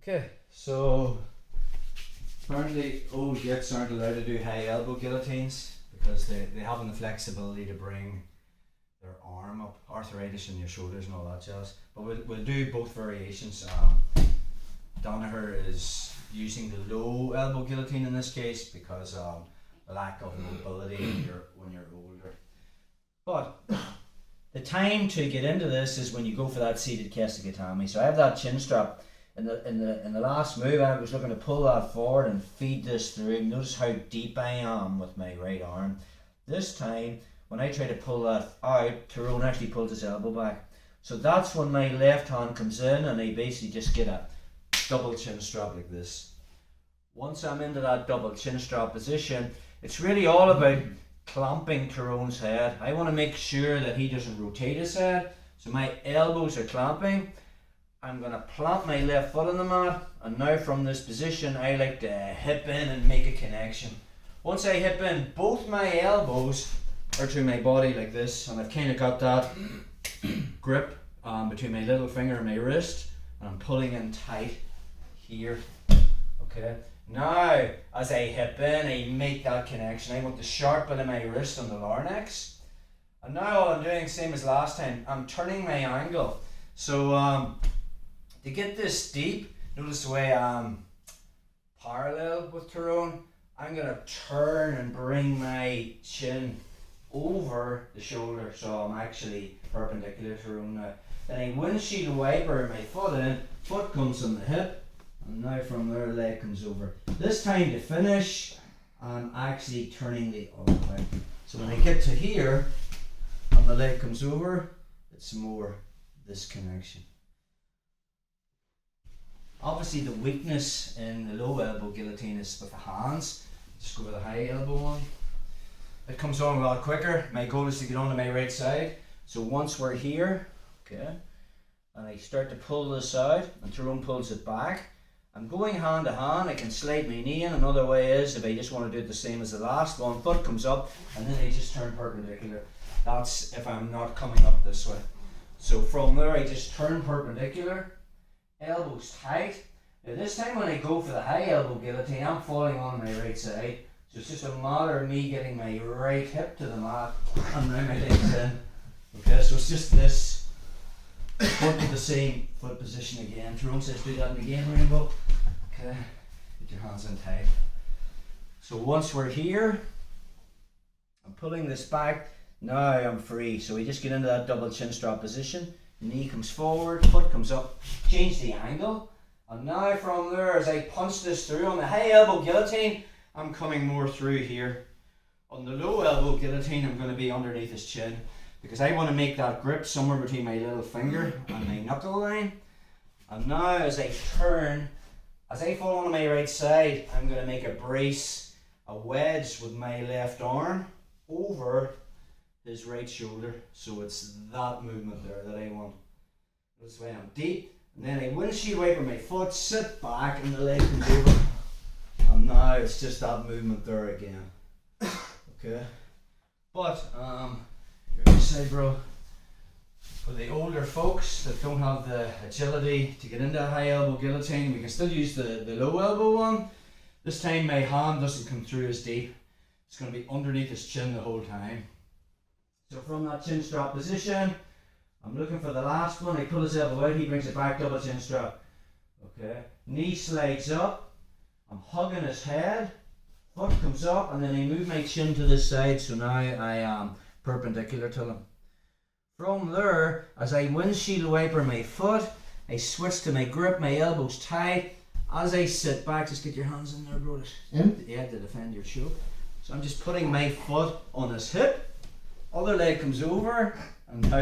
Okay, so apparently old gits aren't allowed to do high elbow guillotines because they haven't the flexibility to bring their arm up, arthritis in your shoulders and all that jazz. But we'll do both variations. Danaher is using the low elbow guillotine in this case because the lack of mobility when you're older. But the time to get into this is when you go for that seated Keshigatami. So I have that chin strap. In the last move, I was looking to pull that forward and feed this through. Notice how deep I am with my right arm. This time, when I try to pull that out, Tyrone actually pulls his elbow back. So that's when my left hand comes in and I basically just get a double chin strap like this. Once I'm into that double chin strap position, it's really all about clamping Tyrone's head. I want to make sure that he doesn't rotate his head. So my elbows are clamping. I'm going to plant my left foot on the mat, and now from this position I like to hip in and make a connection. Once I hip in, both my elbows are to my body like this, and I've kind of got that grip between my little finger and my wrist, and I'm pulling in tight here. Okay. Now, as I hip in, I make that connection. I want the sharp bit of my wrist on the larynx, and now all I'm doing, same as last time, I'm turning my angle. So to get this deep, notice the way I'm parallel with Tyrone. I'm going to turn and bring my chin over the shoulder, so I'm actually perpendicular to Tyrone now. Then I windshield wiper my foot in, foot comes on the hip, and now from there leg comes over. This time to finish, I'm actually turning the other way. So when I get to here, and the leg comes over, it's more this connection. Obviously the weakness in the low elbow guillotine is with the hands. Just go with the high elbow one. It comes on a lot quicker. My goal is to get onto my right side. So once we're here, okay, and I start to pull this out and Tyrone pulls it back, I'm going hand to hand. I can slide my knee in. Another way is, if I just want to do it the same as the last one, foot comes up and then I just turn perpendicular. That's if I'm not coming up this way. So from there I just turn perpendicular, elbows tight. Now this time when I go for the high elbow guillotine, I'm falling on my right side. So it's just a matter of me getting my right hip to the mat and now my legs in. Okay, so it's just this. Foot to the same foot position again. Tyrone says do that again, Rainbow. Okay, get your hands in tight. So once we're here, I'm pulling this back. Now I'm free. So we just get into that double chin strap position. Knee comes forward, foot comes up, change the angle. And now from there, as I punch this through on the high elbow guillotine, I'm coming more through here. On the low elbow guillotine, I'm going to be underneath his chin because I want to make that grip somewhere between my little finger and my knuckle line. And now as I turn, as I fall on my right side, I'm going to make a brace, a wedge with my left arm over his right shoulder. So it's that movement there that I want. This way I'm deep, and then I windshield wiper my foot, sit back, and the leg comes over. And now it's just that movement there again. Okay. But you're this side, bro. For the older folks that don't have the agility to get into a high elbow guillotine, we can still use the low elbow one. This time my hand doesn't come through as deep. It's going to be underneath his chin the whole time. So from that chin strap position, I'm looking for the last one. I pull his elbow out, he brings it back, double chin strap. Okay, knee slides up, I'm hugging his head, foot comes up, and then I move my chin to this side, so now I am perpendicular to him. From there, as I windshield wiper my foot, I switch to my grip, my elbows tight. As I sit back, just get your hands in there, bro. Yeah, to defend your choke. So I'm just putting my foot on his hip. Other leg comes over, and now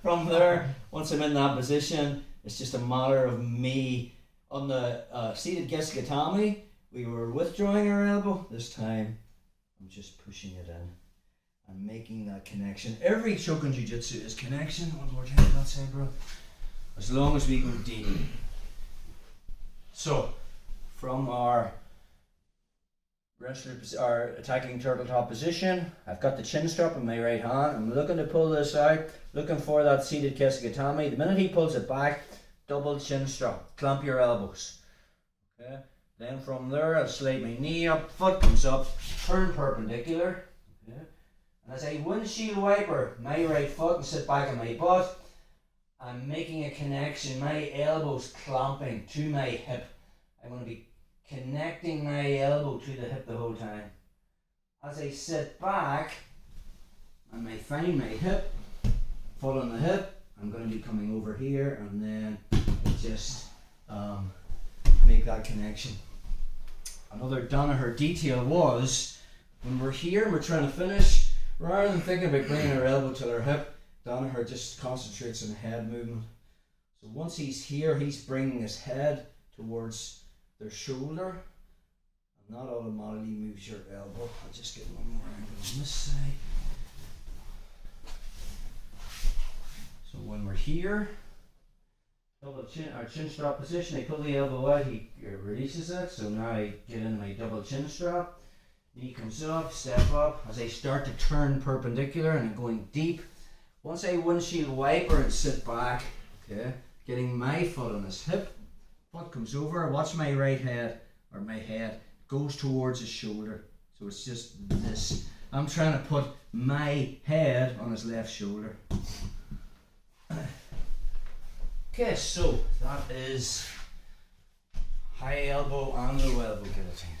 from there, once I'm in that position, it's just a matter of me on the seated Keshigatami. We were withdrawing our elbow. This time, I'm just pushing it in and making that connection. Every choke in Jiu Jitsu is connection. One more time, that side, bro. As long as we go deep. So, from our wrestler, our attacking turtle top position, I've got the chin strap in my right hand. I'm looking to pull this out, looking for that seated Keshigatami. The minute he pulls it back, double chin strap, clamp your elbows. Okay. Then from there, I'll slide my knee up, foot comes up, turn perpendicular. Okay. And as I windshield wiper my right foot and sit back on my butt, I'm making a connection, my elbow's clamping to my hip. I'm going to be connecting my elbow to the hip the whole time. As I sit back and I find my hip, foot on the hip, I'm going to be coming over here and then I just make that connection. Another Danaher detail was when we're here and we're trying to finish, rather than thinking about bringing our elbow to our hip, Danaher just concentrates on the head movement. So once he's here, he's bringing his head towards their shoulder, and that automatically moves your elbow. I'll just get one more angle on this side. So when we're here, double chin, our chin strap position, I pull the elbow out, he releases it, so now I get in my double chin strap, knee comes up, step up, as I start to turn perpendicular and I'm going deep. Once I windshield wiper and sit back, okay, getting my foot on his hip, foot comes over, watch my right head, or my head goes towards his shoulder, so it's just this. I'm trying to put my head on his left shoulder. Okay, so that is high elbow and low elbow guillotine.